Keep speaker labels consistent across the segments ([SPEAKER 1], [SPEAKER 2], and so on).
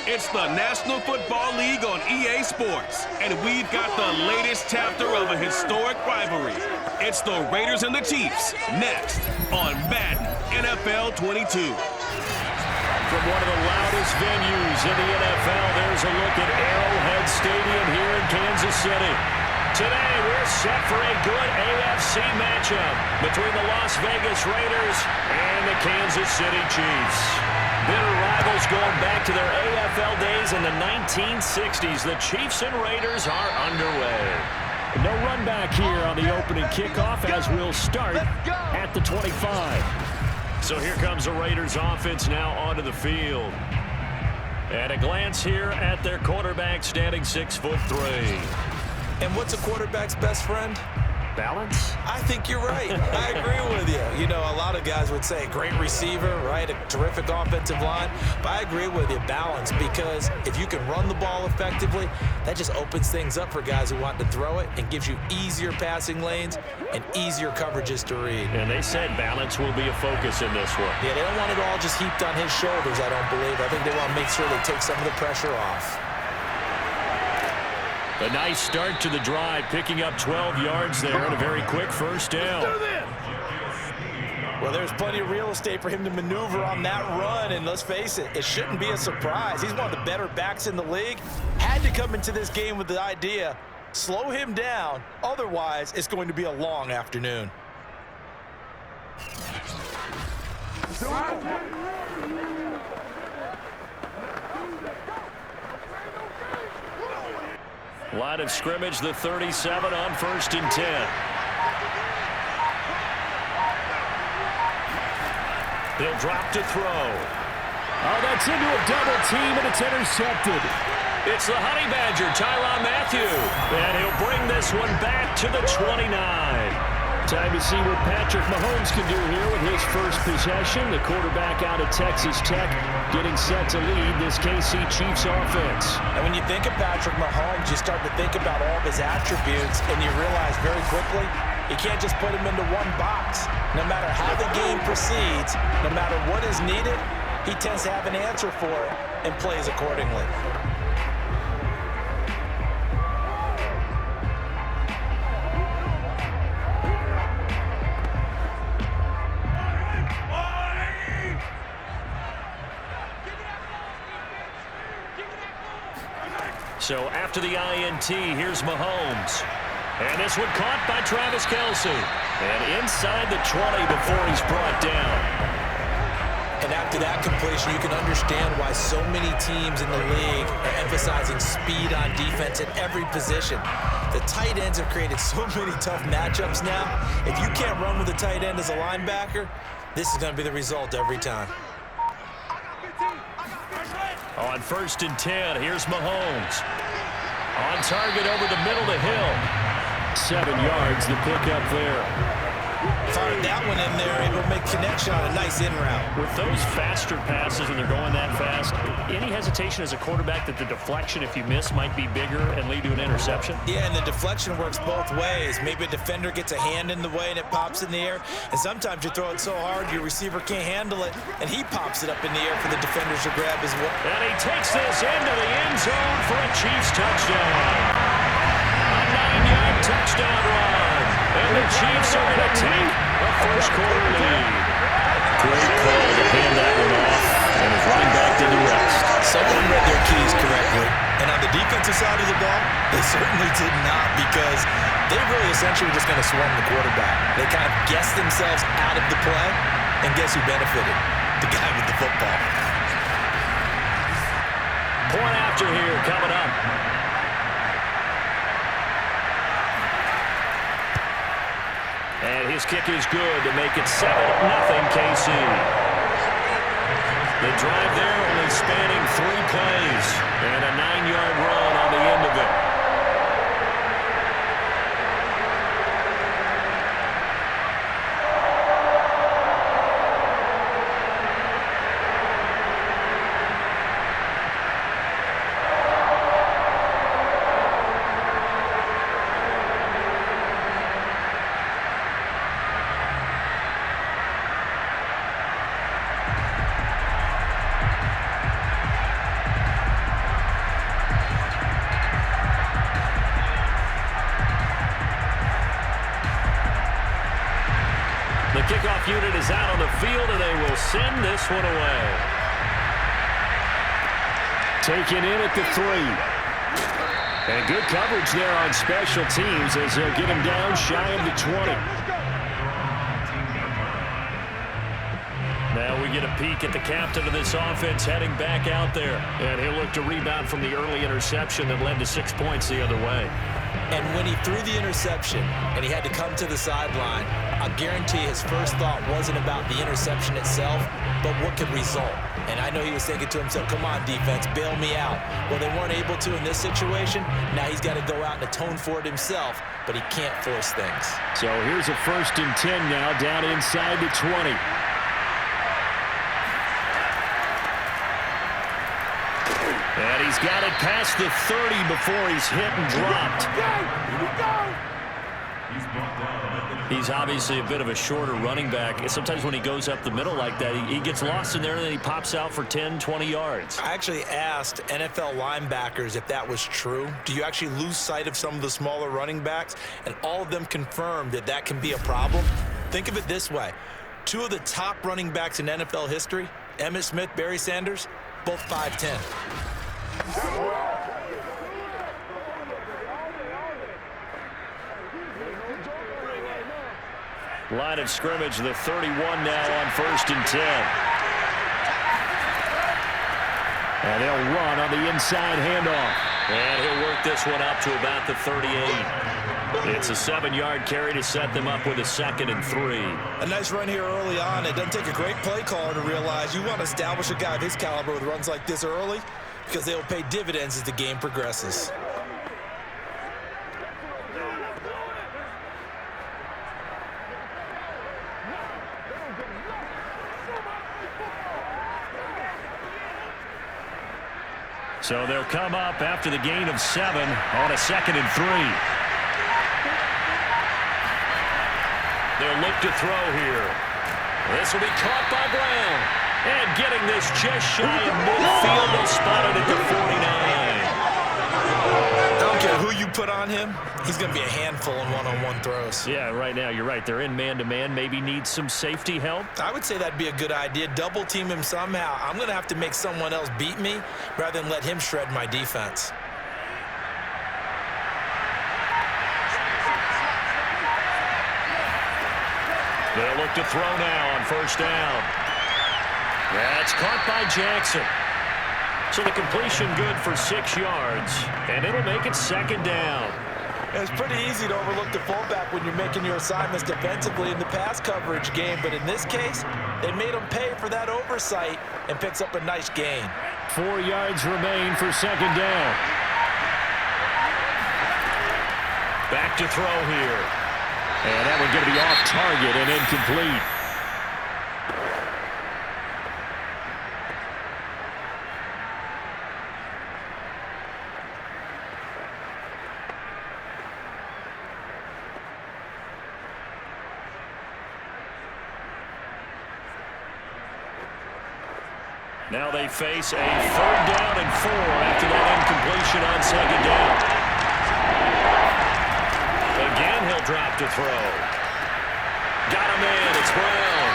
[SPEAKER 1] It's the National Football League on EA Sports, and we've got the latest chapter of a historic rivalry. It's the Raiders and the Chiefs, next on Madden NFL 22.
[SPEAKER 2] From one of the loudest venues in the NFL, there's a look at Arrowhead Stadium here in Kansas City. Today, we're set for a good AFC matchup between the Las Vegas Raiders and the Kansas City Chiefs. Bitter rivals going back to their AFL days in the 1960s. The Chiefs and Raiders are underway. No run back here on the opening kickoff as we'll start at the 25. So here comes the Raiders offense now onto the field. At a glance here at their quarterback standing 6'3".
[SPEAKER 3] And what's a quarterback's best friend?
[SPEAKER 2] Balance?
[SPEAKER 3] I think you're right. I agree with you. You know, a lot of guys would say great receiver, right? A terrific offensive line. But I agree with you, balance, because if you can run the ball effectively, that just opens things up for guys who want to throw it and gives you easier passing lanes and easier coverages to read.
[SPEAKER 2] And they said balance will be a focus in this one.
[SPEAKER 3] Yeah, they don't want it all just heaped on his shoulders, I don't believe. I think they want to make sure they take some of the pressure off.
[SPEAKER 2] A nice start to the drive, picking up 12 yards there and a very quick first down.
[SPEAKER 3] Well, there's plenty of real estate for him to maneuver on that run, and let's face it, it shouldn't be a surprise. He's one of the better backs in the league. Had to come into this game with the idea, slow him down, otherwise it's going to be a long afternoon.
[SPEAKER 2] Line of scrimmage, the 37 on 1st and 10. He'll drop to throw.
[SPEAKER 4] Oh, that's into a double team, and it's intercepted.
[SPEAKER 2] It's the Honey Badger, Tyrann Mathieu. And he'll bring this one back to the 29.
[SPEAKER 4] Time to see what Patrick Mahomes can do here with his first possession. The quarterback out of Texas Tech getting set to lead this KC Chiefs offense.
[SPEAKER 3] And when you think of Patrick Mahomes, you start to think about all of his attributes, and you realize very quickly you can't just put him into one box. No matter how the game proceeds, no matter what is needed, he tends to have an answer for it and plays accordingly.
[SPEAKER 2] So after the INT, here's Mahomes. And this one caught by Travis Kelce. And inside the 20 before he's brought down.
[SPEAKER 3] And after that completion, you can understand why so many teams in the league are emphasizing speed on defense at every position. The tight ends have created so many tough matchups now. If you can't run with a tight end as a linebacker, this is going to be the result every time.
[SPEAKER 2] On 1st and 10, here's Mahomes. On target over the middle to Hill.
[SPEAKER 4] 7 yards, the pickup there.
[SPEAKER 3] Fired that one in there, able to make connection on a nice in route.
[SPEAKER 2] With those faster passes and they're going that fast, any hesitation as a quarterback that the deflection, if you miss, might be bigger and lead to an interception?
[SPEAKER 3] Yeah, and the deflection works both ways. Maybe a defender gets a hand in the way and it pops in the air, and sometimes you throw it so hard your receiver can't handle it, and he pops it up in the air for the defenders to grab as well.
[SPEAKER 2] And he takes this into the end zone for a Chiefs touchdown. A 9-yard touchdown run. And the Chiefs are going to take a first quarter lead.
[SPEAKER 4] Great call to hand that one off, and his running back did the rest.
[SPEAKER 3] Someone read their keys correctly, and on the defensive side of the ball, they certainly did not, because they really essentially were just going to swarm the quarterback. They kind of guessed themselves out of the play, and guess who benefited? The guy with the football.
[SPEAKER 2] Point after here coming up. And his kick is good to make it 7-0 KC. The drive there only spanning 3 plays. And a 9-yard run on the end of it. unit is out on the field, and they will send this one away.
[SPEAKER 4] Taken in at the 3. And good coverage there on special teams as they'll get him down shy of the 20.
[SPEAKER 2] Now we get a peek at the captain of this offense heading back out there. And he'll look to rebound from the early interception that led to 6 points the other way.
[SPEAKER 3] And when he threw the interception and he had to come to the sideline, I guarantee his first thought wasn't about the interception itself, but what could result. And I know he was thinking to himself, come on, defense, bail me out. Well, they weren't able to in this situation. Now he's got to go out and atone for it himself, but he can't force things.
[SPEAKER 4] So here's a 1st and 10 now, down inside the 20. And he's got it past the 30 before he's hit and dropped.
[SPEAKER 2] He's obviously a bit of a shorter running back. Sometimes when he goes up the middle like that, he gets lost in there, and then he pops out for 10, 20 yards.
[SPEAKER 3] I actually asked NFL linebackers if that was true. Do you actually lose sight of some of the smaller running backs? And all of them confirmed that that can be a problem. Think of it this way. 2 of the top running backs in NFL history, Emmitt Smith, Barry Sanders, both 5'10".
[SPEAKER 2] Line of scrimmage, the 31 now on 1st and 10.
[SPEAKER 4] And they'll run on the inside handoff.
[SPEAKER 2] And he'll work this one up to about the 38. It's a 7-yard carry to set them up with a 2nd and 3.
[SPEAKER 3] A nice run here early on. It doesn't take a great play caller to realize you want to establish a guy of his caliber with runs like this early, because they'll pay dividends as the game progresses.
[SPEAKER 2] So they'll come up after the gain of 7 on a 2nd and 3. They'll look to throw here. This will be caught by Brown. And getting this just shy of midfield, they'll spot it at the 49.
[SPEAKER 3] I don't care who you put on him, he's going to be a handful in one-on-one throws.
[SPEAKER 2] Yeah, right now, you're right. They're in man-to-man. Maybe need some safety help.
[SPEAKER 3] I would say that'd be a good idea. Double team him somehow. I'm going to have to make someone else beat me rather than let him shred my defense.
[SPEAKER 2] They'll look to throw now on 1st down. That's caught by Jackson. So the completion good for 6 yards, and it'll make it 2nd down.
[SPEAKER 3] It's pretty easy to overlook the fullback when you're making your assignments defensively in the pass coverage game, but in this case, they made him pay for that oversight and picks up a nice gain.
[SPEAKER 4] 4 yards remain for 2nd down.
[SPEAKER 2] Back to throw here.
[SPEAKER 4] And that one's going to be off target and incomplete.
[SPEAKER 2] Now they face a 3rd down and 4 after that incompletion on 2nd down. Again, he'll drop to throw. Got him in. It's Brown.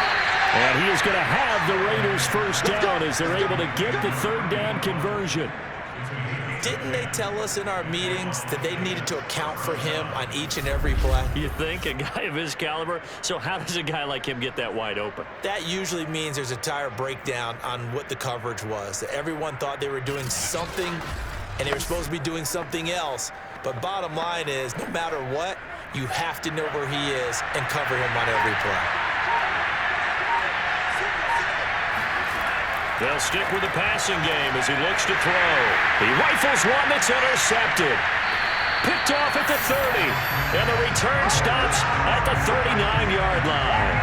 [SPEAKER 4] And he is going to have the Raiders' 1st down as they're able to get the 3rd down conversion.
[SPEAKER 3] Didn't they tell us in our meetings that they needed to account for him on each and every play?
[SPEAKER 2] You think? A guy of his caliber? So how does a guy like him get that wide open?
[SPEAKER 3] That usually means there's a entire breakdown on what the coverage was. That everyone thought they were doing something, and they were supposed to be doing something else. But bottom line is, no matter what, you have to know where he is and cover him on every play.
[SPEAKER 2] They'll stick with the passing game as he looks to throw. He rifles one that's intercepted. Picked off at the 30. And the return stops at the 39-yard line.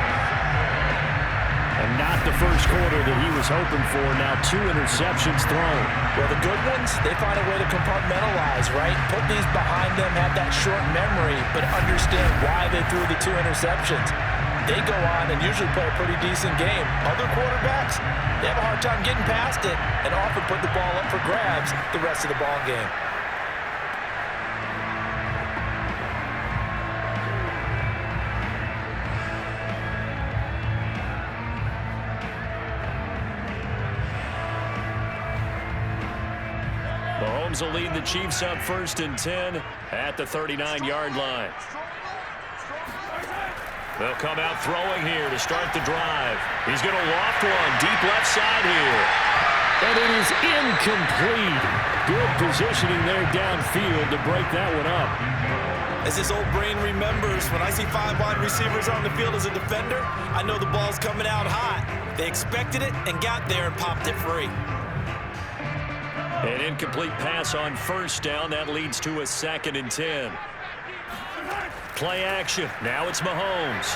[SPEAKER 4] And not the first quarter that he was hoping for. Now 2 interceptions thrown.
[SPEAKER 3] Well, the good ones, they find a way to compartmentalize, right? Put these behind them, have that short memory, but understand why they threw the 2 interceptions. They go on and usually play a pretty decent game. Other quarterbacks, they have a hard time getting past it and often put the ball up for grabs the rest of the ball game.
[SPEAKER 2] Mahomes will lead the Chiefs up 1st and 10 at the 39-yard line. They'll come out throwing here to start the drive. He's going to loft one deep left side here.
[SPEAKER 4] And it is incomplete. Good positioning there downfield to break that one up.
[SPEAKER 3] As his old brain remembers, when I see 5 wide receivers on the field as a defender, I know the ball's coming out hot. They expected it and got there and popped it free.
[SPEAKER 2] An incomplete pass on 1st down. That leads to a 2nd and 10. Play action. Now it's Mahomes.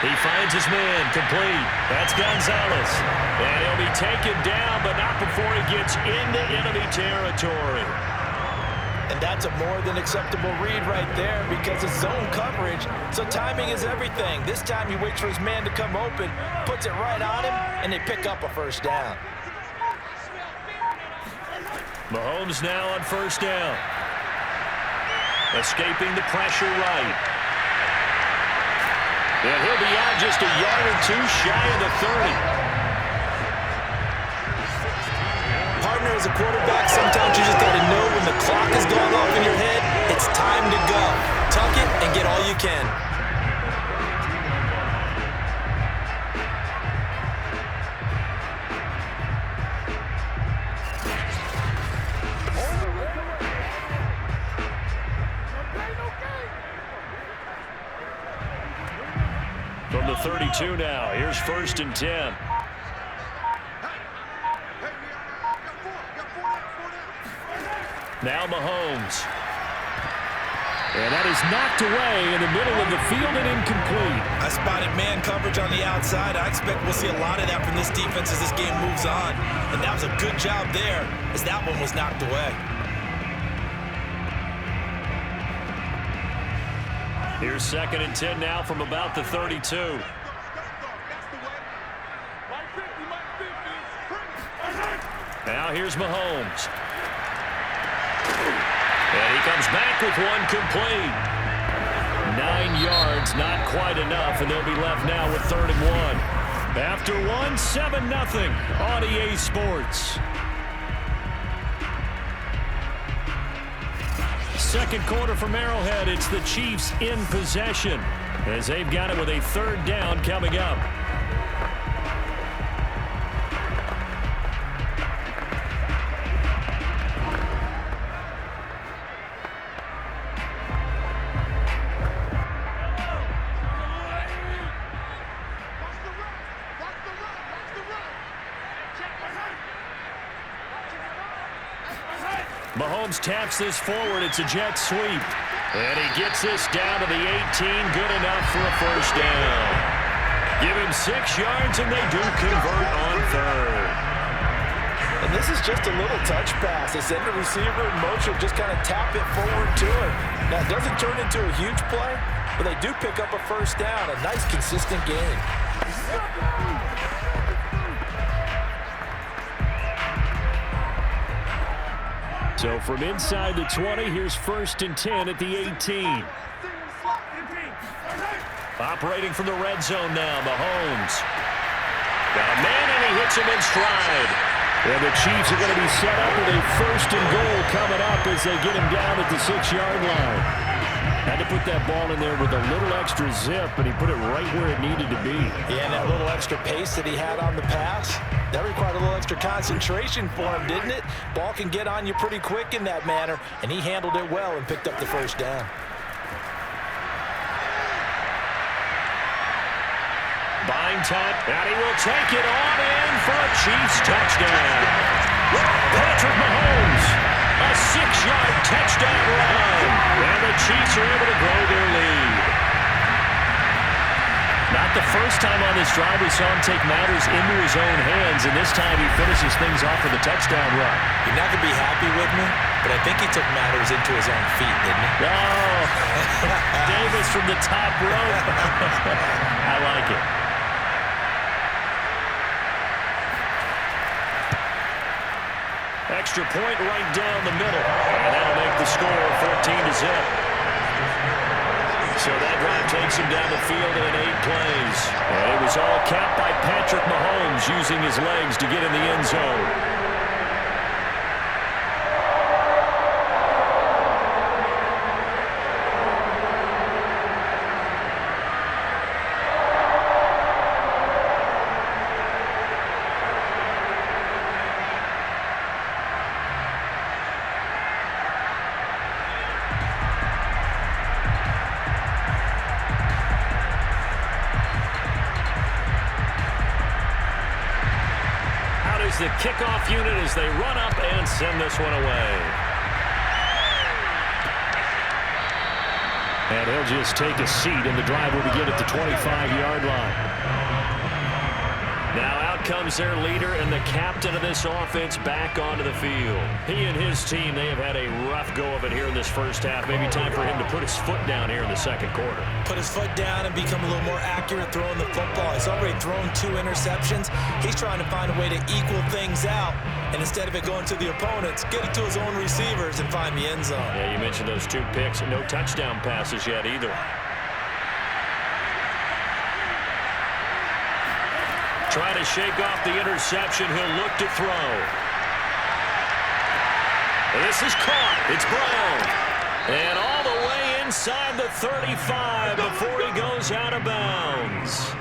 [SPEAKER 2] He finds his man, complete. That's Gonzalez. And he'll be taken down, but not before he gets into enemy territory.
[SPEAKER 3] And that's a more than acceptable read right there because it's zone coverage, so timing is everything. This time he waits for his man to come open, puts it right on him, and they pick up a 1st down.
[SPEAKER 2] Mahomes now on 1st down. Escaping the pressure right. And he'll be out just a yard or 2 shy of the 30.
[SPEAKER 3] Partner, as a quarterback, sometimes you just got to know when the clock is going off in your head, it's time to go. Tuck it and get all you can.
[SPEAKER 2] From the 32 now, here's 1st and 10. Now Mahomes. And that is knocked away in the middle of the field and incomplete.
[SPEAKER 3] I spotted man coverage on the outside. I expect we'll see a lot of that from this defense as this game moves on. And that was a good job there as that one was knocked away.
[SPEAKER 2] Here's 2nd and 10 now from about the 32. Now here's Mahomes. And he comes back with one complete. 9 yards, not quite enough, and they'll be left now with 3rd and 1. After one, 7-0 on EA Sports. Second quarter from Arrowhead, it's the Chiefs in possession as they've got it with a 3rd down coming up. Mahomes taps this forward. It's a jet sweep. And he gets this down to the 18. Good enough for a 1st down. Give him 6 yards, and they do convert on 3rd.
[SPEAKER 3] And this is just a little touch pass. They send the receiver in motion, just kind of tap it forward to him. Now, it doesn't turn into a huge play, but they do pick up a 1st down. A nice, consistent game.
[SPEAKER 4] So from inside the 20, here's 1st and 10 at the 18.
[SPEAKER 2] Operating from the red zone now, Mahomes. Got a man, and he hits him in stride.
[SPEAKER 4] And the Chiefs are going to be set up with a 1st and goal coming up as they get him down at the 6-yard line. Had to put that ball in there with a little extra zip, and he put it right where it needed to be.
[SPEAKER 3] Yeah, and that little extra pace that he had on the pass, that required a little extra concentration for him, didn't it? Ball can get on you pretty quick in that manner, and he handled it well and picked up the 1st down.
[SPEAKER 2] Buying time, and he will take it on in for a Chiefs touchdown. Patrick Mahomes, a 6-yard touchdown run, and the Chiefs are able to grow their lead. Not the first time on this drive we saw him take matters into his own hands, and this time he finishes things off with a touchdown run.
[SPEAKER 3] You're not going to be happy with me, but I think he took matters into his own feet, didn't he?
[SPEAKER 2] Oh, Davis from the top rope. I like it. Extra point right down the middle, and that'll make the score 14-0. So that drive takes him down the field in 8 plays. And it was all capped by Patrick Mahomes using his legs to get in the end zone. kickoff unit as they run up and send this one away. And he'll just take a seat, and the drive will begin at the 25-yard line. Now out comes their leader and the captain of this offense back onto the field. He and his team, they have had a rough go of it here in this first half. Maybe time for him to put his foot down here in the second quarter.
[SPEAKER 3] Put his foot down and become a little more accurate throwing the football. He's already thrown 2 interceptions. He's trying to find a way to equal things out. And instead of it going to the opponents, get it to his own receivers and find the end zone.
[SPEAKER 2] Yeah, you mentioned those 2 picks. No touchdown passes yet either. Trying to shake off the interception. He'll look to throw. This is caught. It's Brown. And all the way inside the 35 before he goes out of bounds.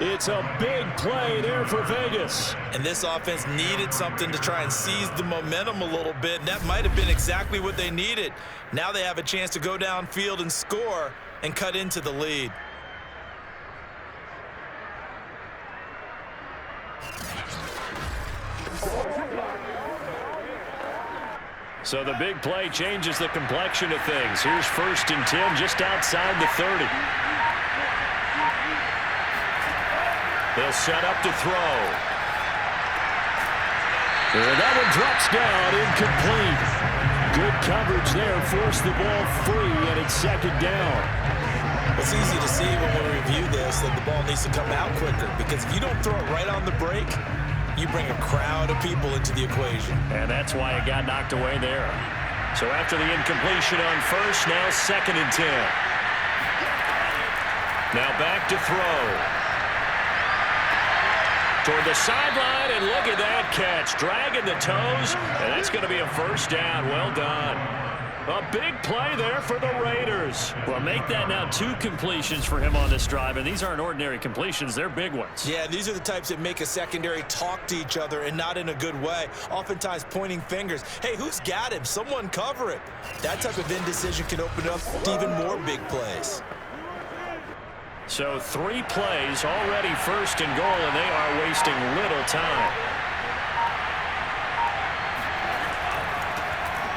[SPEAKER 2] It's a big play there for Vegas.
[SPEAKER 3] And this offense needed something to try and seize the momentum a little bit. And that might have been exactly what they needed. Now they have a chance to go downfield and score and cut into the lead.
[SPEAKER 2] So the big play changes the complexion of things. Here's 1st and 10 just outside the 30. They'll set up to throw. And that one drops down, incomplete. Good coverage there, forced the ball free, and it's 2nd down.
[SPEAKER 3] It's easy to see when we review this that the ball needs to come out quicker, because if you don't throw it right on the break, you bring a crowd of people into the equation.
[SPEAKER 2] And that's why it got knocked away there. So after the incompletion on 1st, now 2nd and 10. Now back to throw. Toward the sideline, and look at that catch. Dragging the toes, and that's going to be a 1st down. Well done. A big play there for the Raiders. Well, make that now 2 completions for him on this drive, and these aren't ordinary completions. They're big ones.
[SPEAKER 3] Yeah, these are the types that make a secondary talk to each other, and not in a good way. Oftentimes pointing fingers. Hey, who's got him? Someone cover it. That type of indecision can open up to even more big plays.
[SPEAKER 2] So 3 plays, already 1st and goal, and they are wasting little time.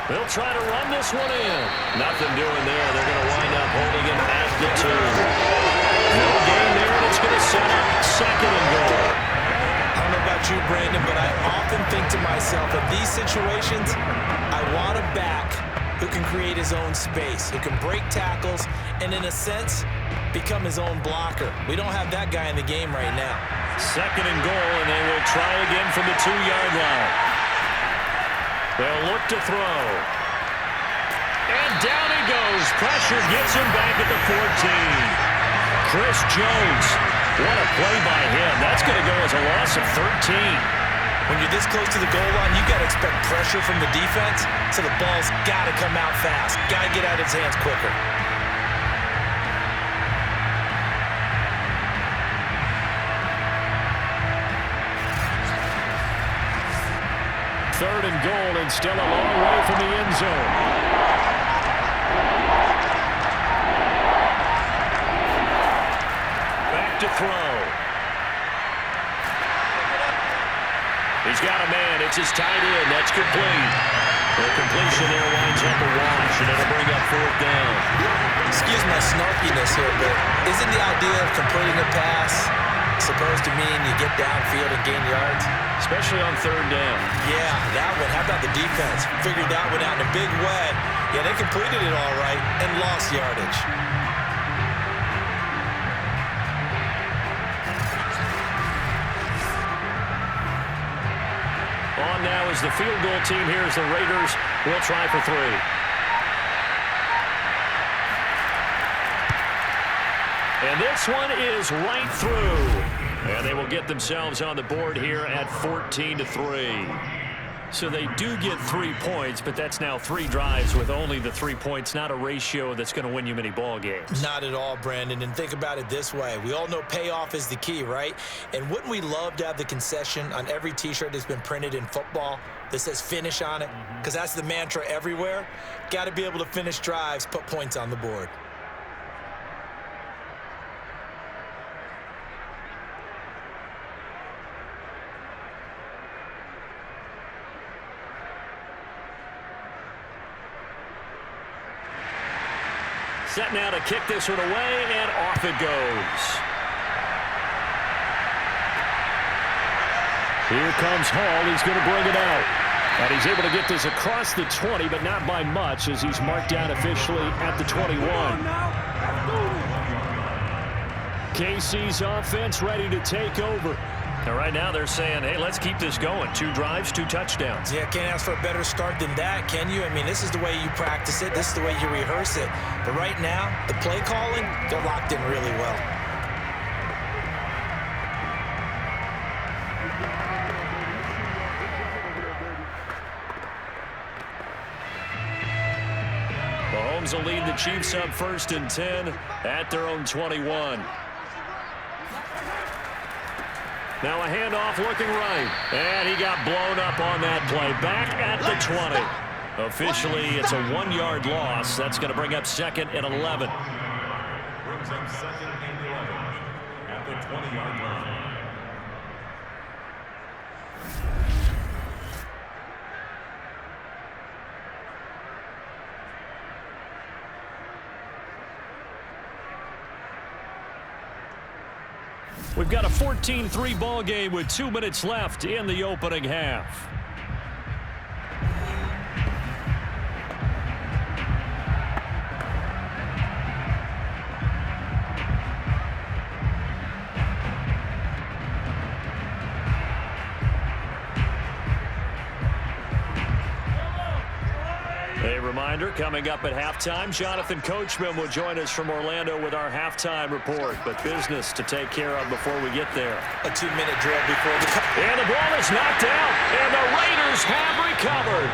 [SPEAKER 2] They'll try to run this one in. Nothing doing there. They're going to wind up holding him at the 2. No gain there, and it's going to set up 2nd and goal.
[SPEAKER 3] I don't know about you, Brandon, but I often think to myself, in these situations, I want a back who can create his own space, who can break tackles, and in a sense, become his own blocker. We don't have that guy in the game right now.
[SPEAKER 2] 2nd and goal, and they will try again from the 2-yard line. They'll look to throw. And down he goes. Pressure gets him back at the 14. Chris Jones. What a play by him. That's going to go as a loss of 13.
[SPEAKER 3] When you're this close to the goal line, you got to expect pressure from the defense, so the ball's got to come out fast. Got to get out of his hands quicker.
[SPEAKER 2] Third and goal, and still a long way from the end zone. Back to throw. He's got a man. It's his tight end. That's complete. The completion there winds up a wash, and it'll bring up 4th down.
[SPEAKER 3] Excuse my snarkiness here, but isn't the idea of completing a pass supposed to mean you get downfield and gain yards?
[SPEAKER 2] Especially on 3rd down.
[SPEAKER 3] Yeah, that one. How about the defense? Figured that one out in a big way. Yeah, they completed it all right and lost yardage.
[SPEAKER 2] On now is the field goal team. Here's the Raiders. We'll try for 3. And this one is right through. And they will get themselves on the board here at 14-3. So they do get 3 points, but that's now 3 drives with only the 3 points. Not a ratio that's going to win you many ball games.
[SPEAKER 3] Not at all, Brandon. And think about it this way. We all know payoff is the key, right? And wouldn't we love to have the concession on every T-shirt that's been printed in football that says finish on it? Because that's the mantra everywhere. Got to be able to finish drives, put points on the board.
[SPEAKER 2] set now to kick this one away, and off it goes.
[SPEAKER 4] Here comes Hall. He's going to bring it out. And he's able to get this across the 20, but not by much, as he's marked down officially at the 21. KC's offense ready to take over.
[SPEAKER 2] And right now they're saying, hey, let's keep this going. 2 drives, 2 touchdowns.
[SPEAKER 3] Yeah, can't ask for a better start than that, can you? I mean, this is the way you practice it. This is the way you rehearse it. But right now, the play calling, they're locked in really well.
[SPEAKER 2] Mahomes will lead the Chiefs up 1st and 10 at their own 21. Now a handoff looking right. And he got blown up on that play. Back at the 20. Officially, it's a 1-yard loss. That's going to bring up 2nd and 11.
[SPEAKER 5] Brings up 2nd and 11 at the 20-yard line.
[SPEAKER 2] We've got a 14-3 ball game with 2 minutes left in the opening half. A reminder, coming up at halftime, Jonathan Coachman will join us from Orlando with our halftime report. But business to take care of before we get there.
[SPEAKER 3] A 2-minute drill before the...
[SPEAKER 2] And the ball is knocked out, and the Raiders have recovered.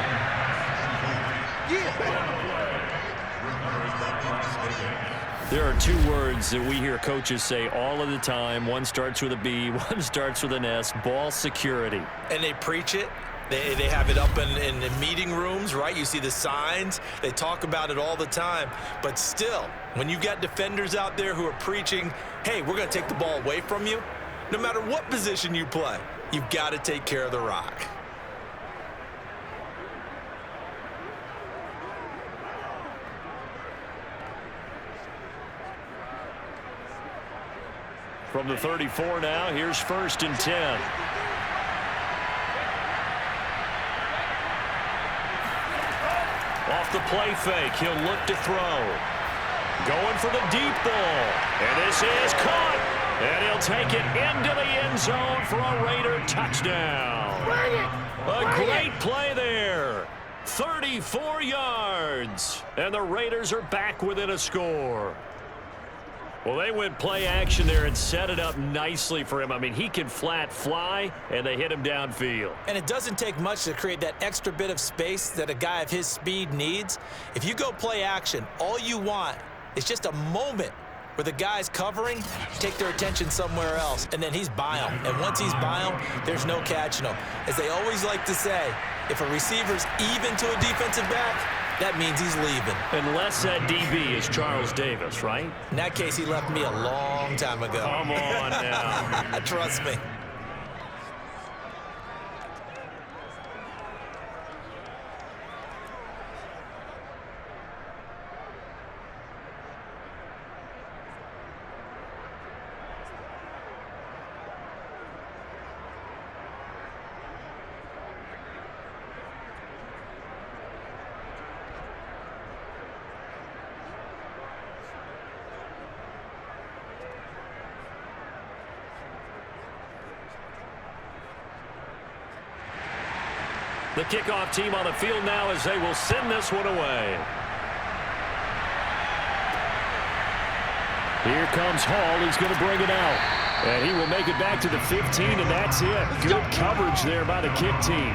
[SPEAKER 2] There are 2 words that we hear coaches say all of the time. One starts with a B, one starts with an S, ball security.
[SPEAKER 3] And they preach it. They have it up in meeting rooms, right? You see the signs. They talk about it all the time. But still, when you got defenders out there who are preaching, hey, we're going to take the ball away from you, no matter what position you play, you've got to take care of the rock.
[SPEAKER 2] From the 34 now, here's 1st and 10. Off the play fake, he'll look to throw. Going for the deep ball. And this is caught. And he'll take it into the end zone for a Raider touchdown. A great play there. 34 yards. And the Raiders are back within a score. Well, they went play action there and set it up nicely for him. I mean, he can flat fly, and they hit him downfield.
[SPEAKER 3] And it doesn't take much to create that extra bit of space that a guy of his speed needs. If you go play action, all you want is just a moment where the guy's covering, take their attention somewhere else, and then he's by him. And once he's by him, there's no catching him. As they always like to say, if a receiver's even to a defensive back, that means he's leaving.
[SPEAKER 2] Unless that DB is Charles Davis, right?
[SPEAKER 3] In that case, he left me a long time ago.
[SPEAKER 2] Come on now.
[SPEAKER 3] Trust me.
[SPEAKER 2] The kickoff team on the field now as they will send this one away.
[SPEAKER 4] Here comes Hall. He's going to bring it out. And he will make it back to the 15, and that's it. Good coverage there by the kick team.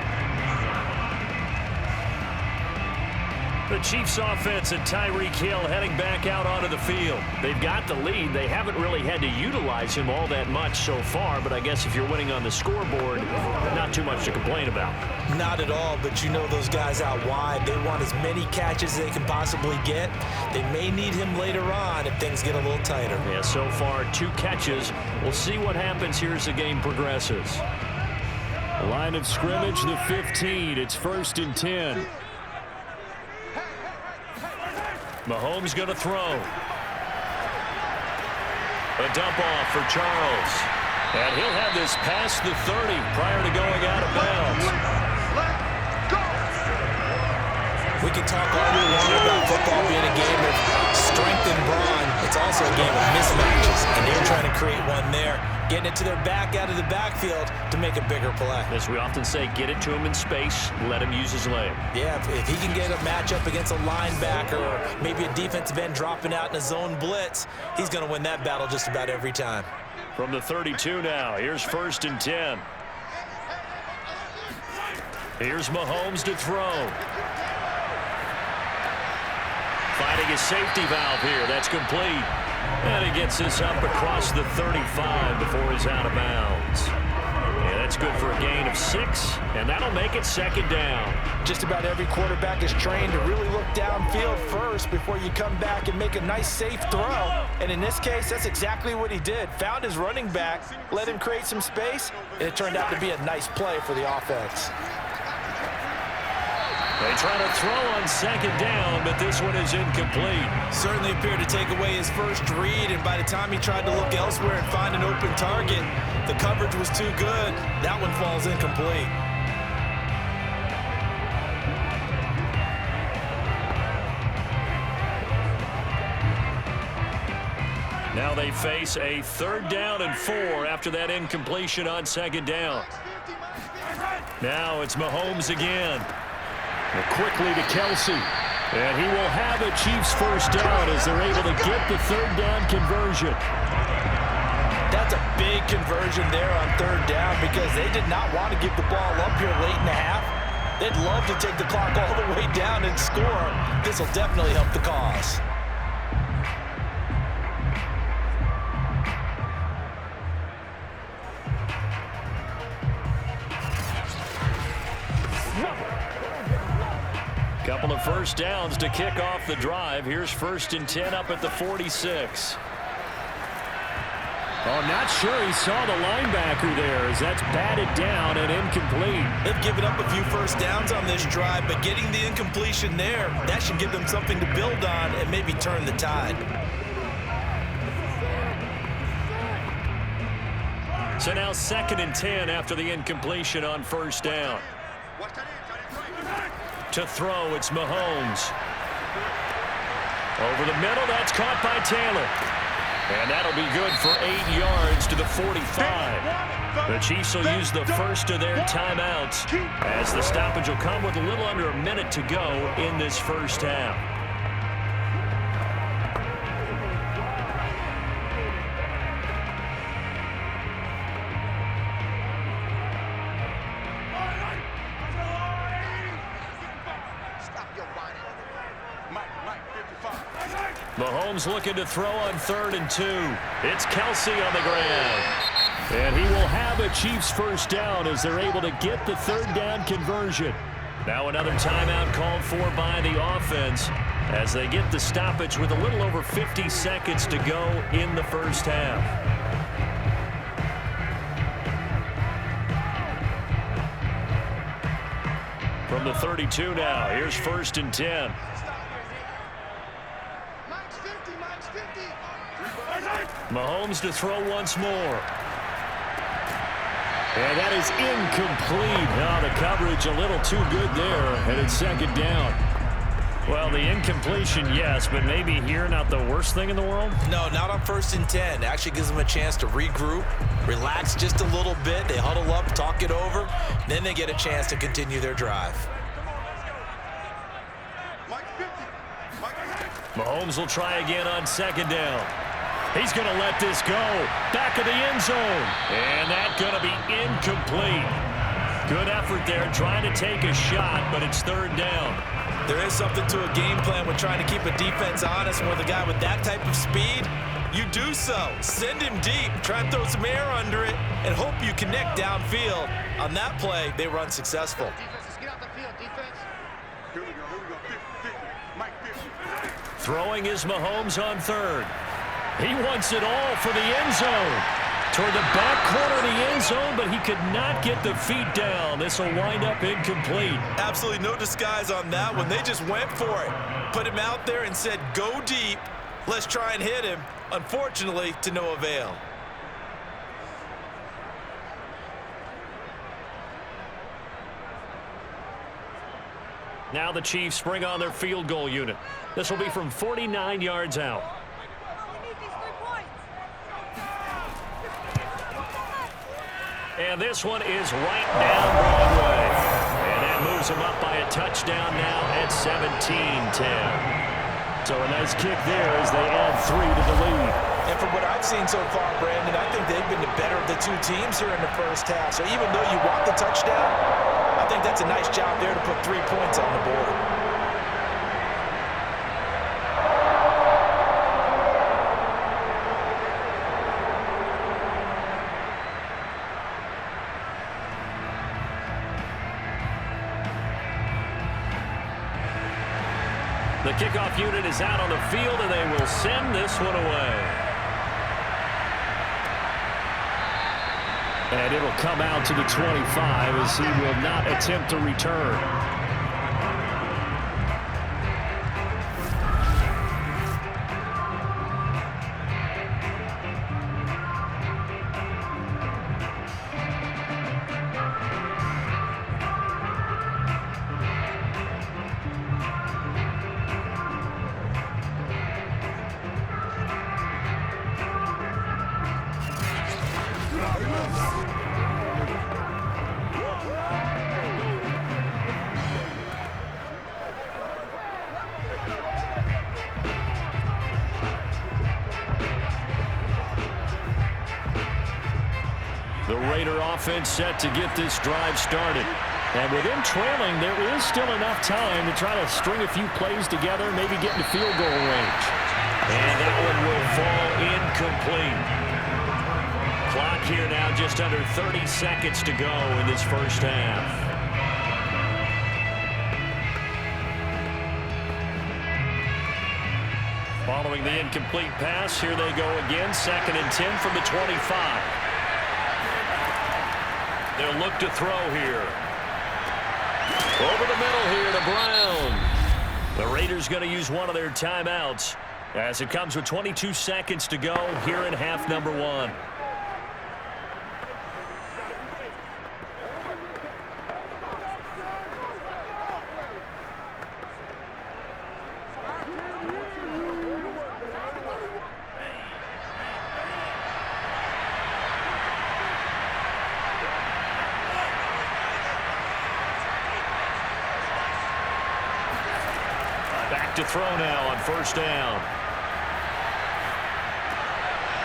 [SPEAKER 2] The Chiefs offense and Tyreek Hill heading back out onto the field. They've got the lead. They haven't really had to utilize him all that much so far, but I guess if you're winning on the scoreboard, not too much to complain about.
[SPEAKER 3] Not at all, but you know those guys out wide, they want as many catches as they can possibly get. They may need him later on if things get a little tighter.
[SPEAKER 2] Yeah, so far 2 catches. We'll see what happens here as the game progresses.
[SPEAKER 4] Line of scrimmage, the 15. It's 1st and 10.
[SPEAKER 2] Mahomes going to throw. A dump off for Charles. And he'll have this past the 30 prior to going out of bounds.
[SPEAKER 3] We can talk all we want about football being a game of strength and brawn. It's also a game of mismatches, and they're trying to create one there, getting it to their back out of the backfield to make a bigger play.
[SPEAKER 2] As we often say, get it to him in space, let him use his leg.
[SPEAKER 3] Yeah, if he can get a matchup against a linebacker or maybe a defensive end dropping out in a zone blitz, he's going to win that battle just about every time.
[SPEAKER 2] From the 32 now, here's 1st and 10. Here's Mahomes to throw. Finding a safety valve here. That's complete. And he gets this up across the 35 before he's out of bounds. Yeah, that's good for a gain of 6, and that'll make it 2nd down.
[SPEAKER 3] Just about every quarterback is trained to really look downfield first before you come back and make a nice, safe throw. And in this case, that's exactly what he did. Found his running back, let him create some space, and it turned out to be a nice play for the offense.
[SPEAKER 2] They try to throw on 2nd down, but this one is incomplete.
[SPEAKER 3] Certainly appeared to take away his first read, and by the time he tried to look elsewhere and find an open target, the coverage was too good. That one falls incomplete.
[SPEAKER 2] Now they face a 3rd down and 4 after that incompletion on 2nd down. Now it's Mahomes again.
[SPEAKER 4] Quickly to Kelce. And he will have a Chiefs 1st down as they're able to get the 3rd down conversion.
[SPEAKER 3] That's a big conversion there on 3rd down because they did not want to give the ball up here late in the half. They'd love to take the clock all the way down and score. This will definitely help the cause.
[SPEAKER 2] Couple of 1st downs to kick off the drive. Here's 1st and 10 up at the 46.
[SPEAKER 4] Oh, not sure he saw the linebacker there as that's batted down and incomplete.
[SPEAKER 3] They've given up a few 1st downs on this drive, but getting the incompletion there, that should give them something to build on and maybe turn the tide.
[SPEAKER 2] So now 2nd and 10 after the incompletion on 1st down. To throw, it's Mahomes. Over the middle, that's caught by Taylor. And that'll be good for 8 yards to the 45. The Chiefs will use the first of their timeouts as the stoppage will come with a little under a minute to go in this 1st half. Mahomes looking to throw on 3rd and 2. It's Kelce on the ground.
[SPEAKER 4] And he will have a Chiefs 1st down as they're able to get the 3rd down conversion.
[SPEAKER 2] Now another timeout called for by the offense as they get the stoppage with a little over 50 seconds to go in the 1st half. From the 32 now, here's 1st and 10. Mahomes to throw once more.
[SPEAKER 4] And that is incomplete. Now the coverage a little too good there, and it's 2nd down.
[SPEAKER 2] Well, the incompletion, yes, but maybe here not the worst thing in the world?
[SPEAKER 3] No, not on 1st and 10. Actually gives them a chance to regroup, relax just a little bit. They huddle up, talk it over, then they get a chance to continue their drive.
[SPEAKER 2] Mahomes will try again on 2nd down. He's going to let this go. Back of the end zone. And that's going to be incomplete. Good effort there trying to take a shot, but it's 3rd down.
[SPEAKER 3] There is something to a game plan with trying to keep a defense honest. With a guy with that type of speed, you do so. Send him deep, try and throw some air under it, and hope you connect downfield. On that play, they run successful.
[SPEAKER 2] Throwing is Mahomes on 3rd. He wants it all for the end zone. Toward the back corner of the end zone, but he could not get the feet down. This will wind up incomplete.
[SPEAKER 3] Absolutely no disguise on that one. They just went for it. Put him out there and said, go deep. Let's try and hit him. Unfortunately, to no avail.
[SPEAKER 2] Now the Chiefs bring on their field goal unit. This will be from 49 yards out. And this one is right down Broadway. And that moves them up by a touchdown now at 17-10.
[SPEAKER 4] So a nice kick there as they add 3 to the lead.
[SPEAKER 3] And from what I've seen so far, Brandon, I think they've been the better of the two teams here in the first half. So even though you want the touchdown, I think that's a nice job there to put 3 points on the board.
[SPEAKER 2] The kickoff unit is out on the field, and they will send this one away.
[SPEAKER 4] And it'll come out to the 25 as he will not attempt to return.
[SPEAKER 2] The Raider offense set to get this drive started.
[SPEAKER 4] And with them trailing, there is still enough time to try to string a few plays together, maybe get into field goal range.
[SPEAKER 2] And that one will fall incomplete. Clock here now just under 30 seconds to go in this first half. Following the incomplete pass, here they go again. 2nd and 10 from the 25. They'll look to throw here. Over the middle here to Brown. The Raiders going to use one of their timeouts as it comes with 22 seconds to go here in half number 1. To throw now on first down.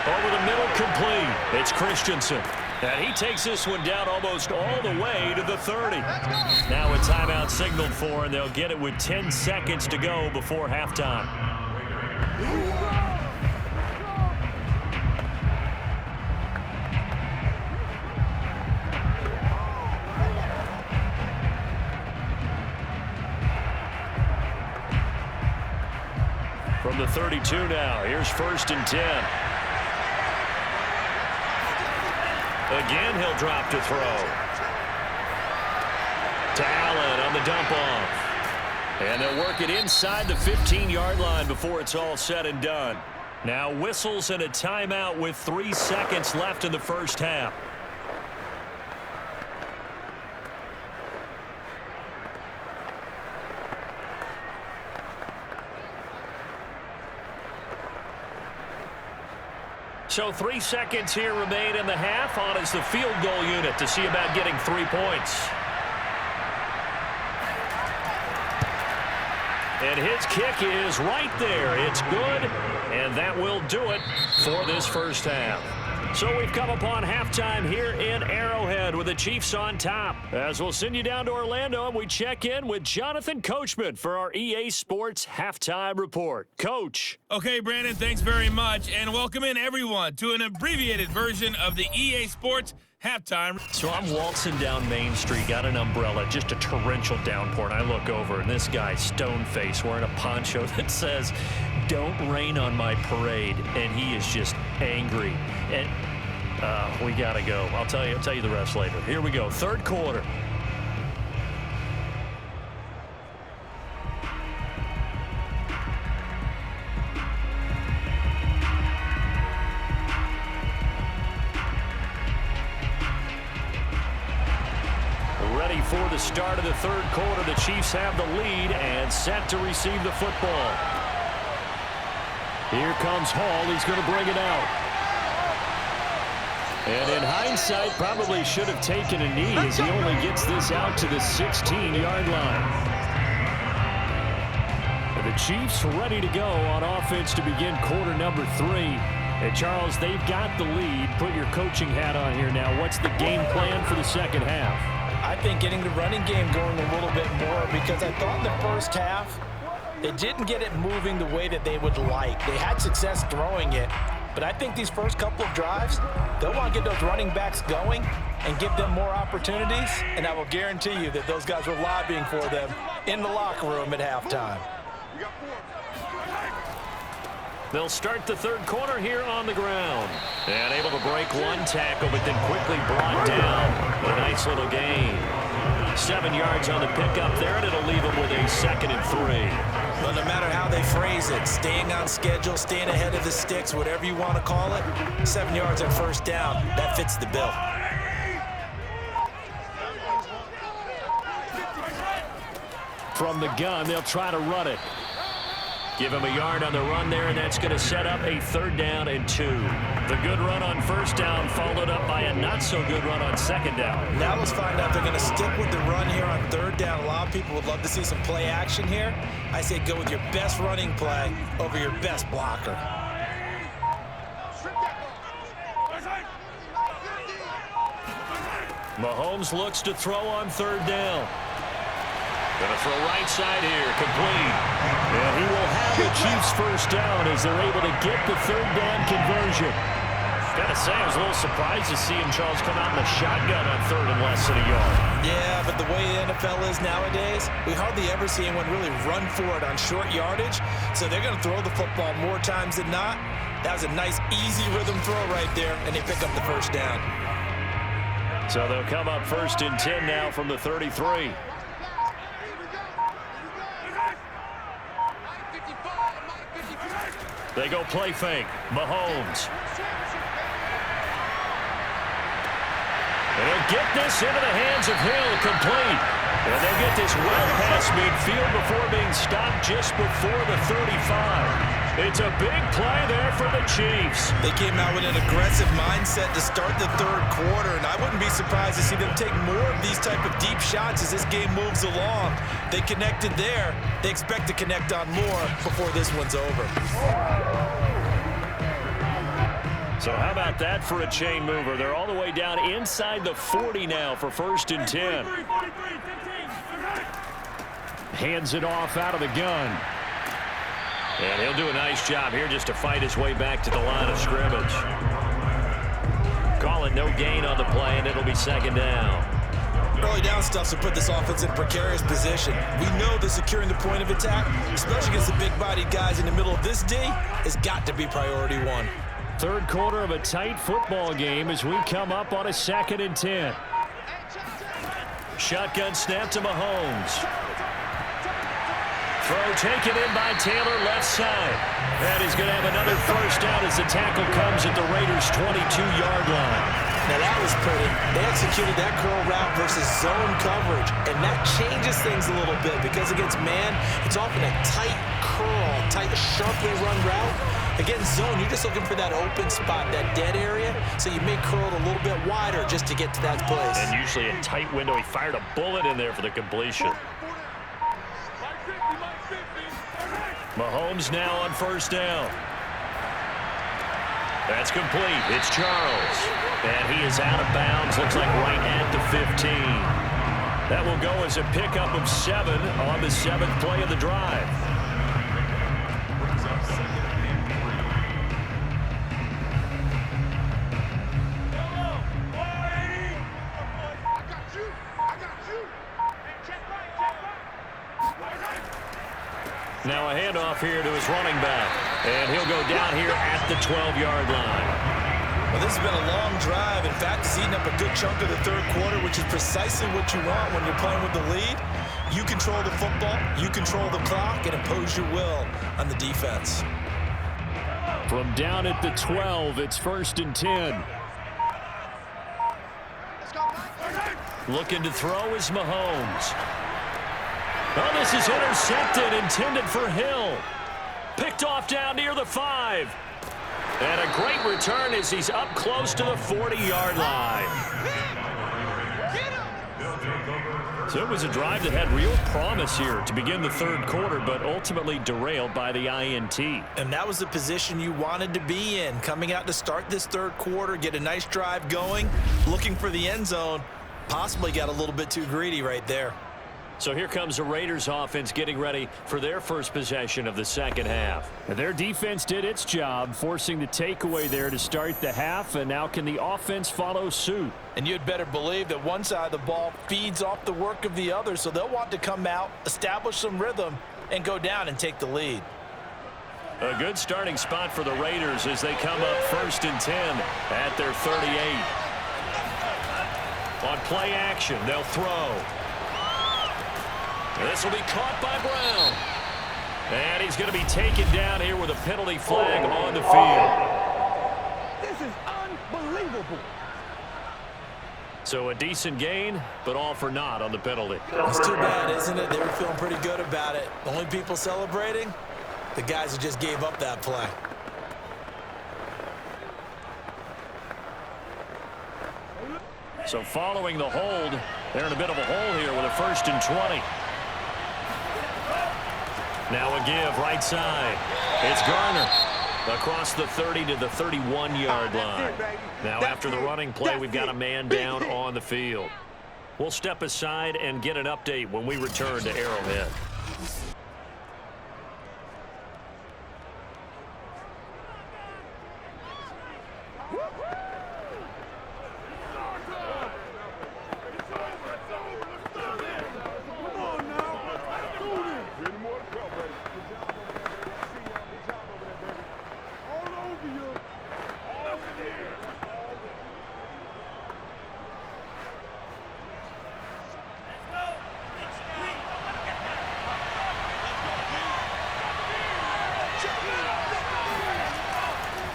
[SPEAKER 2] Over the middle, complete. It's Christensen. And he takes this one down almost all the way to the 30. Now a timeout signaled for, and they'll get it with 10 seconds to go before halftime. From the 32 now, here's 1st and 10. Again, he'll drop to throw. To Allen on the dump off. And they'll work it inside the 15-yard line before it's all said and done. Now whistles and a timeout with 3 seconds left in the first half. So 3 seconds here remain in the half. On is the field goal unit to see about getting 3 points. And his kick is right there. It's good, and that will do it for this first half. So we've come upon halftime here in Arrowhead with the Chiefs on top. As we'll send you down to Orlando, and we check in with Jonathan Coachman for our EA Sports Halftime Report. Coach.
[SPEAKER 6] Okay, Brandon, thanks very much, and welcome in everyone to an abbreviated version of the EA Sports Halftime.
[SPEAKER 2] So I'm waltzing down Main Street, got an umbrella, just a torrential downpour, and I look over, and this guy, stone-faced, wearing a poncho that says, "Don't rain on my parade," and he is just angry. And We got to go. I'll tell you the rest later. Here we go. Third quarter. Ready for the start of the third quarter. The Chiefs have the lead and set to receive the football. Here comes Hall. He's going to bring it out. And in hindsight, probably should have taken a knee as he only gets this out to the 16-yard line. The Chiefs ready to go on offense to begin quarter number 3. And Charles, they've got the lead. Put your coaching hat on here now. What's the game plan for the second half?
[SPEAKER 3] I think getting the running game going a little bit more, because I thought in the first half they didn't get it moving the way that they would like. They had success throwing it, but I think these first couple of drives, they'll want to get those running backs going and give them more opportunities, and I will guarantee you that those guys were lobbying for them in the locker room at halftime.
[SPEAKER 2] They'll start the third quarter here on the ground. And able to break one tackle, but then quickly brought down. A nice little gain. 7 yards on the pickup there, and it'll leave them with a 2nd and 3.
[SPEAKER 3] But no matter how they phrase it, staying on schedule, staying ahead of the sticks, whatever you want to call it, 7 yards on first down, that fits the bill.
[SPEAKER 2] From the gun, they'll try to run it. Give him a yard on the run there, and that's going to set up a 3rd down and 2. The good run on first down followed up by a not-so-good run on 2nd down.
[SPEAKER 3] Now let's find out if they're going to stick with the run here on 3rd down. A lot of people would love to see some play action here. I say go with your best running play over your best blocker.
[SPEAKER 2] Mahomes looks to throw on 3rd down. Going to throw right side here, complete. And he will have the Chiefs first down as they're able to get the 3rd down conversion. Got to say, I was a little surprised to see him, Charles, come out in a shotgun on 3rd and less than a yard.
[SPEAKER 3] Yeah, but the way the NFL is nowadays, we hardly ever see anyone really run for it on short yardage. So they're going to throw the football more times than not. That was a nice, easy rhythm throw right there, and they pick up the first down.
[SPEAKER 2] So they'll come up 1st and 10 now from the 33. They go play fake. Mahomes. And he'll get this into the hands of Hill, complete. And they get this well past midfield before being stopped just before the 35. It's a big play there for the Chiefs.
[SPEAKER 3] They came out with an aggressive mindset to start the third quarter, and I wouldn't be surprised to see them take more of these type of deep shots as this game moves along. They connected there. They expect to connect on more before this one's over.
[SPEAKER 2] So how about that for a chain mover? They're all the way down inside the 40 now for 1st and 10. Hands it off out of the gun. And he'll do a nice job here just to fight his way back to the line of scrimmage. Call it no gain on the play, and it'll be 2nd down.
[SPEAKER 3] Early down stuff to put this offense in a precarious position. We know that securing the point of attack, especially against the big-bodied guys in the middle of this D, has got to be priority 1.
[SPEAKER 2] Third quarter of a tight football game as we come up on a 2nd and 10. Shotgun snap to Mahomes. Throw taken in by Taylor, left side. And he's going to have another first down as the tackle comes at the Raiders' 22-yard line.
[SPEAKER 3] Now that was pretty. They executed that curl route versus zone coverage, and that changes things a little bit because against man, it's often a tight curl, tight, sharply run route. Against zone, you're just looking for that open spot, that dead area, so you may curl it a little bit wider just to get to that place.
[SPEAKER 2] And usually a tight window. He fired a bullet in there for the completion. Mahomes now on first down. That's complete. It's Charles. And he is out of bounds. Looks like right at the 15. That will go as a pickup of 7 on the 7th play of the drive. Now a handoff here to his running back. And he'll go down here at the 12-yard line.
[SPEAKER 3] Well, this has been a long drive. In fact, it's eaten up a good chunk of the third quarter, which is precisely what you want when you're playing with the lead. You control the football, you control the clock, and impose your will on the defense.
[SPEAKER 4] From down at the 12, it's 1st and 10. Looking to throw is Mahomes. Oh, this is intercepted, intended for Hill. Picked off down near the 5. And a great return as he's up close to the 40-yard line. So it was a drive that had real promise here to begin the third quarter, but ultimately derailed by the INT.
[SPEAKER 3] And that was the position you wanted to be in, coming out to start this third quarter, get a nice drive going, looking for the end zone. Possibly got a little bit too greedy right there.
[SPEAKER 4] So here comes the Raiders offense getting ready for their first possession of the second half. Their defense did its job, forcing the takeaway there to start the half, and now can the offense follow suit?
[SPEAKER 3] And you'd better believe that one side of the ball feeds off the work of the other, so they'll want to come out, establish some rhythm, and go down and take the lead.
[SPEAKER 4] A good starting spot for the Raiders as they come up 1st and 10 at their 38. On play action, they'll throw. This will be caught by Brown. And he's going to be taken down here with a penalty flag on the field.
[SPEAKER 7] This is unbelievable.
[SPEAKER 4] So a decent gain, but all for naught on the penalty.
[SPEAKER 3] It's too bad, isn't it? They were feeling pretty good about it. The only people celebrating, the guys who just gave up that play.
[SPEAKER 4] So following the hold, they're in a bit of a hole here with a 1st and 20. Now a give right side. It's Garner across the 30 to the 31-yard line. Now after the running play, we've got a man down on the field. We'll step aside and get an update when we return to Arrowhead.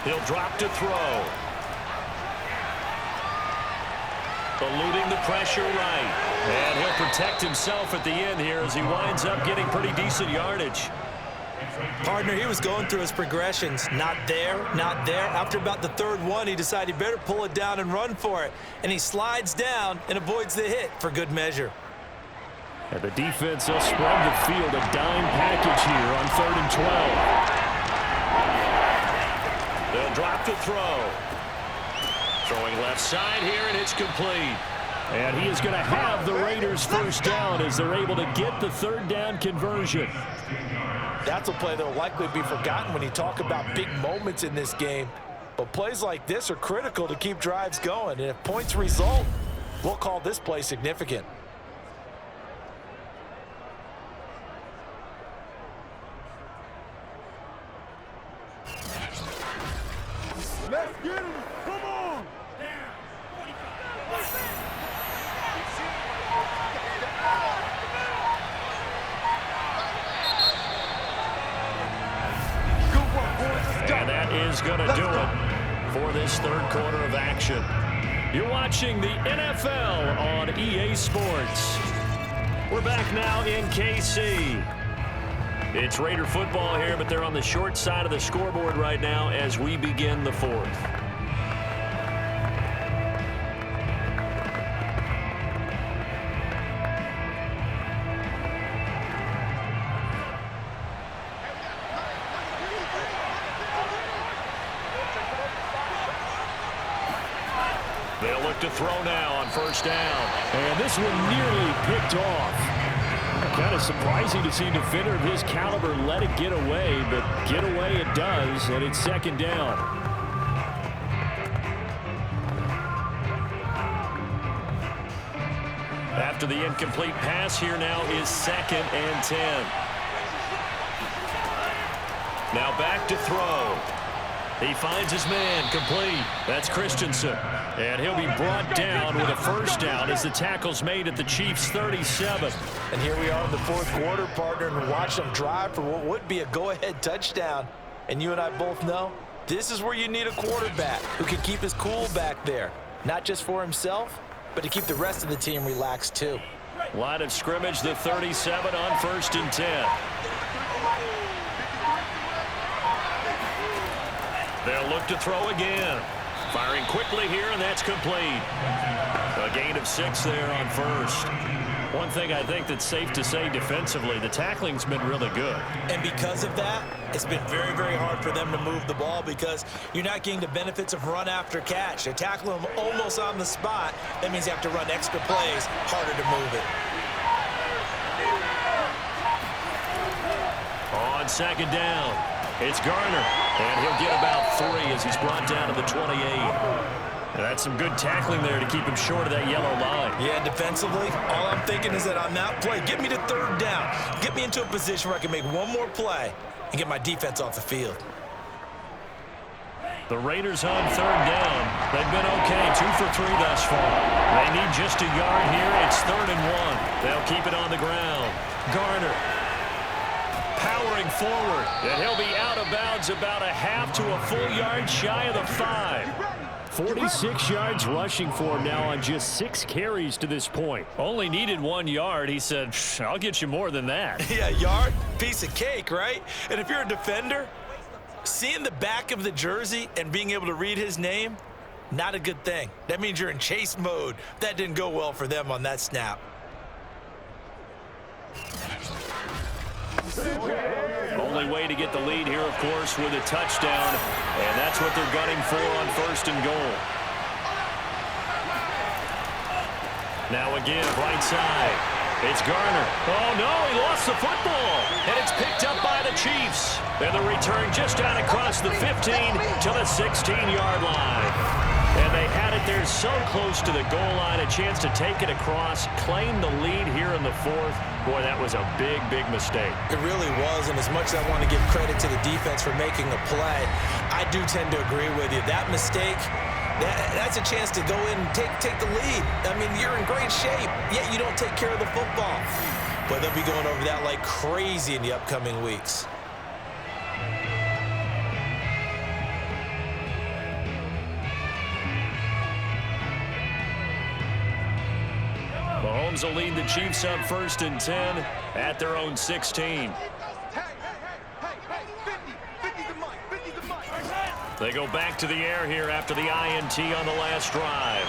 [SPEAKER 4] He'll drop to throw. Eluding the pressure right. And he'll protect himself at the end here as he winds up getting pretty decent yardage.
[SPEAKER 3] Partner, he was going through his progressions. Not there, not there. After about the third one, he decided he better pull it down and run for it. And he slides down and avoids the hit for good measure.
[SPEAKER 4] And the defense will spread the field, a dime package here on 3rd and 12. They'll drop to throw. Throwing left side here, and it's complete. And he is going to have the Raiders first down as they're able to get the 3rd down conversion.
[SPEAKER 3] That's a play that will likely be forgotten when you talk about big moments in this game. But plays like this are critical to keep drives going. And if points result, we'll call this play significant.
[SPEAKER 7] Let's get him. Come on.
[SPEAKER 4] And that is going to do it for this third quarter of action. You're watching the NFL on EA Sports. We're back now in KC. It's Raider football here, but they're on the short side of the scoreboard right now as we begin the fourth. They'll look to throw now on 1st down. And this one nearly picked off. Kind of surprising to see a defender of his caliber let it get away, but get away it does, and it's 2nd down. After the incomplete pass, here now is 2nd and 10. Now back to throw.
[SPEAKER 2] He finds his man, complete. That's Christensen. And he'll be brought down with a first down as the tackle's made at the Chiefs' 37.
[SPEAKER 3] And here we are in the fourth quarter, partner, and watch them drive for what would be a go-ahead touchdown. And you and I both know this is where you need a quarterback who can keep his cool back there. Not just for himself, but to keep the rest of the team relaxed too.
[SPEAKER 2] Line of scrimmage, the 37 on 1st and 10. They'll look to throw again. Firing quickly here, and that's complete. A gain of 6 there on 1st. One thing I think that's safe to say defensively, the tackling's been really good.
[SPEAKER 3] And because of that, it's been very, very hard for them to move the ball because you're not getting the benefits of run after catch. They're tackling them almost on the spot. That means you have to run extra plays, harder to move it.
[SPEAKER 2] On 2nd down, it's Garner, and he'll get about 3 as he's brought down to the 28. And that's some good tackling there to keep him short of that yellow line.
[SPEAKER 3] Yeah, defensively, all I'm thinking is that on that play, get me to 3rd down. Get me into a position where I can make one more play and get my defense off the field.
[SPEAKER 2] The Raiders on 3rd down. They've been okay, 2 for 3 thus far. They need just a yard here. It's 3rd and 1. They'll keep it on the ground. Garner powering forward, and he'll be out of bounds about a half to a full yard shy of the 5.
[SPEAKER 4] 46 yards rushing for him now on just 6 carries to this point.
[SPEAKER 2] Only needed 1 yard. He said, I'll get you more than that.
[SPEAKER 3] Yeah, yard, piece of cake, right? And if you're a defender, seeing the back of the jersey and being able to read his name, not a good thing. That means you're in chase mode. That didn't go well for them on that snap.
[SPEAKER 2] Only way to get the lead here, of course, with a touchdown, and that's what they're gunning for on 1st and goal. Now again, right side. It's Garner. Oh, no, he lost the football, and it's picked up by the Chiefs. And the return just out across the 15 to the 16-yard line. And they had it there so close to the goal line, a chance to take it across, claim the lead here in the 4th. Boy, that was a big, big mistake.
[SPEAKER 3] It really was, and as much as I want to give credit to the defense for making the play, I do tend to agree with you. That mistake, that's a chance to go in and take the lead. I mean, you're in great shape, yet you don't take care of the football. But they'll be going over that like crazy in the upcoming weeks.
[SPEAKER 2] Mahomes will lead the Chiefs up 1st and 10 at their own 16. They go back to the air here after the INT on the last drive.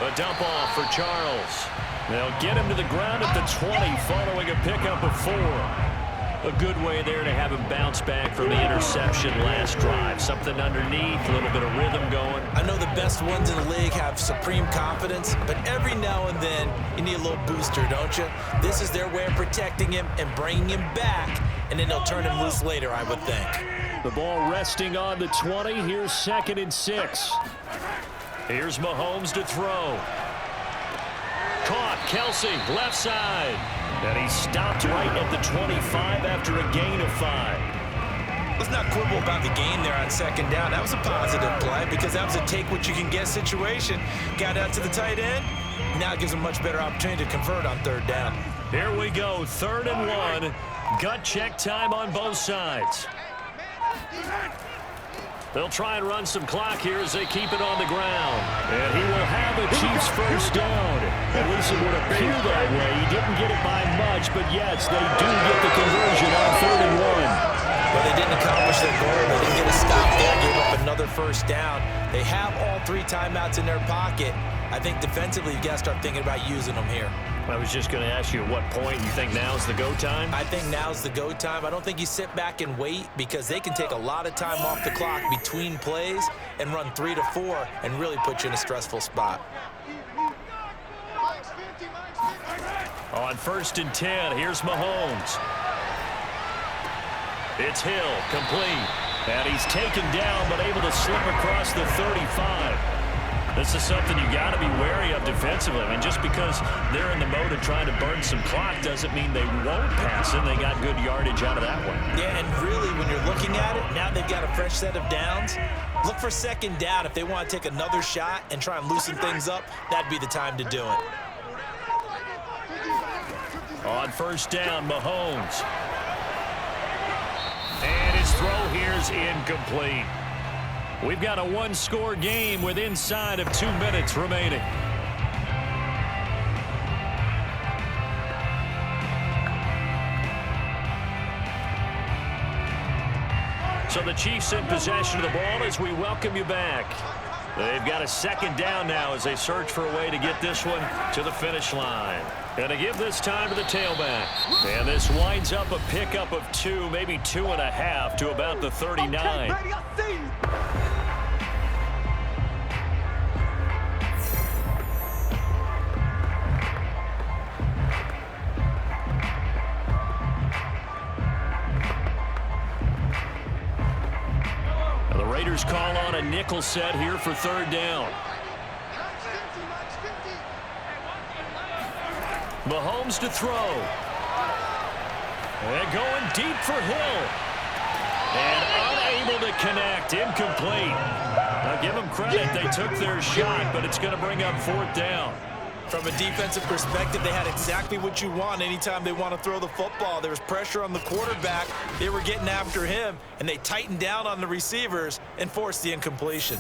[SPEAKER 2] A dump off for Charles. They'll get him to the ground at the 20 following a pickup of 4. A good way there to have him bounce back from the interception last drive. Something underneath, a little bit of rhythm going.
[SPEAKER 3] I know the best ones in the league have supreme confidence, but every now and then you need a little booster, don't you? This is their way of protecting him and bringing him back, and then they'll turn him loose later, I would think.
[SPEAKER 4] The ball resting on the 20. Here's 2nd and 6.
[SPEAKER 2] Here's Mahomes to throw. Caught, Kelce, left side. And he stopped right at the 25 after a gain of 5.
[SPEAKER 3] Let's not quibble about the gain there on 2nd down. That was a positive play because that was a take-what-you-can-get situation. Got out to the tight end. Now it gives him a much better opportunity to convert on 3rd down.
[SPEAKER 2] Here we go, 3rd and 1. Gut check time on both sides. They'll try and run some clock here as they keep it on the ground.
[SPEAKER 4] And he will have a Chiefs first down. At least it would appear that way. He didn't get it by much, but yes, they do get the conversion on 3rd and 1.
[SPEAKER 3] But they didn't accomplish their goal. They didn't get a stop there, gave up another first down. They have all 3 timeouts in their pocket. I think defensively, you got to start thinking about using them here.
[SPEAKER 2] I was just going to ask you at what point you think now's the go time?
[SPEAKER 3] I think now's the go time. I don't think you sit back and wait because they can take a lot of time off the clock between plays and run 3 to 4 and really put you in a stressful spot.
[SPEAKER 2] On 1st and 10, here's Mahomes. It's Hill, complete. And he's taken down but able to slip across the 35. This is something you got to be wary of defensively. I mean, just because they're in the mode of trying to burn some clock doesn't mean they won't pass it. They got good yardage out of that one.
[SPEAKER 3] Yeah, and really, when you're looking at it, now they've got a fresh set of downs. Look for second down. If they want to take another shot and try and loosen things up, that'd be the time to do it.
[SPEAKER 2] On first down, Mahomes. And his throw here's incomplete. We've got a one-score game with inside of 2 minutes remaining. So the Chiefs in possession of the ball as we welcome you back. They've got a second down now as they search for a way to get this one to the finish line. Going to give this time to the tailback. And this winds up a pickup of 2, maybe 2.5 to about the 39.
[SPEAKER 7] Okay, baby, I see you.
[SPEAKER 2] The Raiders call on a nickel set here for third down. Mahomes to throw. And going deep for Hill. And unable to connect. Incomplete. Now give them credit. They took their shot, but it's going to bring up fourth down.
[SPEAKER 3] From a defensive perspective, they had exactly what you want anytime they want to throw the football. There was pressure on the quarterback. They were getting after him, and they tightened down on the receivers and forced the incompletion.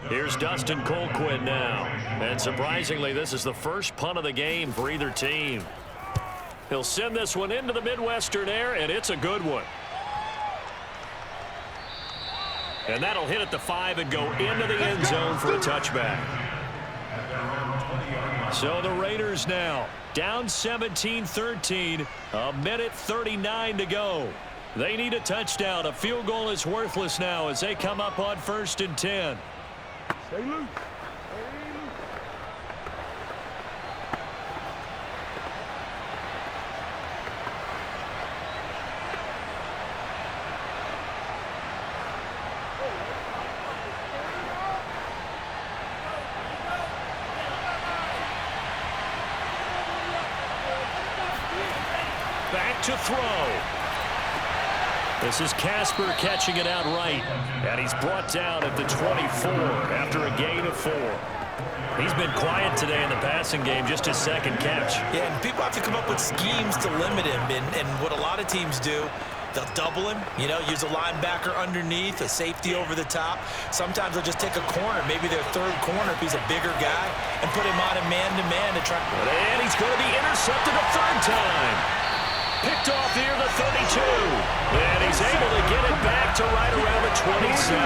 [SPEAKER 2] Here's Dustin Colquitt now. And surprisingly, this is the first punt of the game for either team. He'll send this one into the Midwestern air, and it's a good one. And that'll hit at the 5 and go into the end zone for a touchback. So the Raiders now down 17-13, a minute 39 to go. They need a touchdown. A field goal is worthless now as they come up on 1st and 10.
[SPEAKER 7] Stay loose.
[SPEAKER 2] Back to throw. This is Casper catching it out right. And he's brought down at the 24 after a gain of 4. He's been quiet today in the passing game, just his second catch.
[SPEAKER 3] Yeah, and people have to come up with schemes to limit him. And what a lot of teams do, they'll double him, use a linebacker underneath, a safety over the top. Sometimes they'll just take a corner, maybe their third corner if he's a bigger guy, and put him on a man-to-man to try. And
[SPEAKER 2] he's going to be intercepted a third time. Picked off near the 32. And he's able to get it back to right around the 27.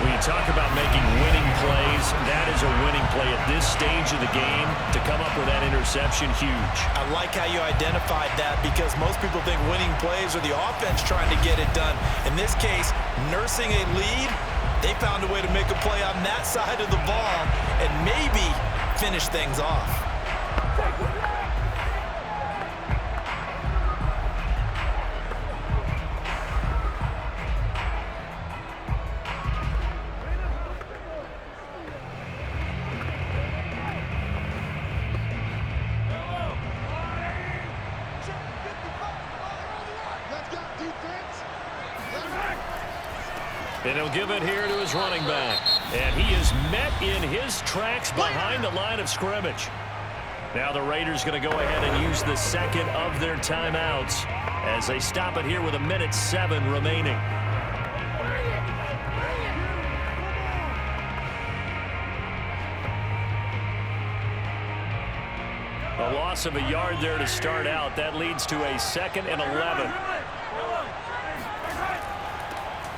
[SPEAKER 2] When you talk about making winning plays, that is a winning play at this stage of the game. To come up with that interception, huge.
[SPEAKER 3] I like how you identified that because most people think winning plays are the offense trying to get it done. In this case, nursing a lead, they found a way to make a play on that side of the ball and maybe finish things off.
[SPEAKER 2] And he'll give it here to his running back. And he is met in his tracks behind the line of scrimmage. Now the Raiders going to go ahead and use the second of their timeouts as they stop it here with a minute 7 remaining. A loss of a yard there to start out. That leads to a 2nd and 11.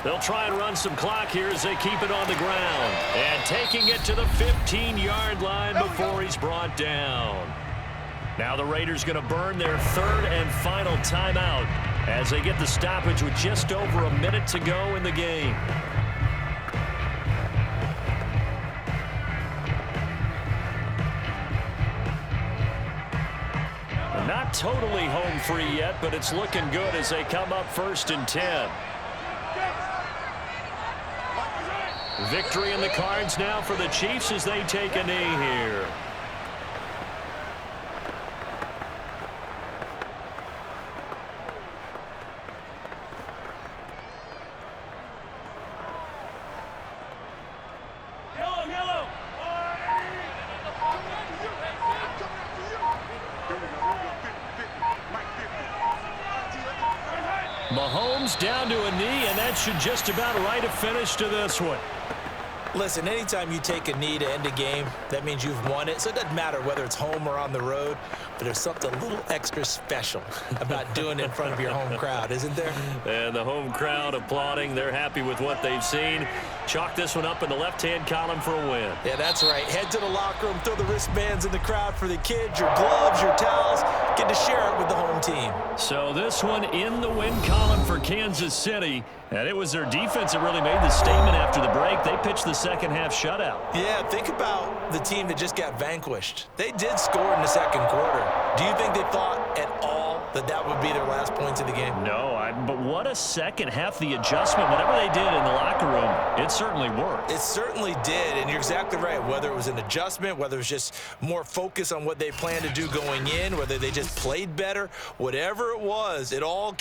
[SPEAKER 2] They'll try and run some clock here as they keep it on the ground. And taking it to the 15-yard line before he's brought down. Now the Raiders going to burn their 3rd and final timeout as they get the stoppage with just over a minute to go in the game. Not totally home free yet, but it's looking good as they come up 1st and 10. Victory in the cards now for the Chiefs as they take a knee here. Mahomes down to a knee, and that should just about write a finish to this one.
[SPEAKER 3] Listen, anytime you take a knee to end a game, that means you've won it. So it doesn't matter whether it's home or on the road, but there's something a little extra special about doing it in front of your home crowd, isn't there?
[SPEAKER 2] And the home crowd applauding. They're happy with what they've seen. Chalk this one up in the left-hand column for a win.
[SPEAKER 3] Yeah, that's right. Head to the locker room, throw the wristbands in the crowd for the kids, your gloves, your towels. Get to share it with the home team.
[SPEAKER 2] So this one in the win column for Kansas City. And it was their defense that really made the statement after the break. They pitched the second-half shutout.
[SPEAKER 3] Yeah, think about the team that just got vanquished. They did score in the second quarter. Do you think they thought at all that that would be their last points of the game?
[SPEAKER 2] No, but what a second half. The adjustment, whatever they did in the locker room, it certainly worked.
[SPEAKER 3] It certainly did, and you're exactly right. Whether it was an adjustment, whether it was just more focus on what they planned to do going in, whether they just played better, whatever it was, it all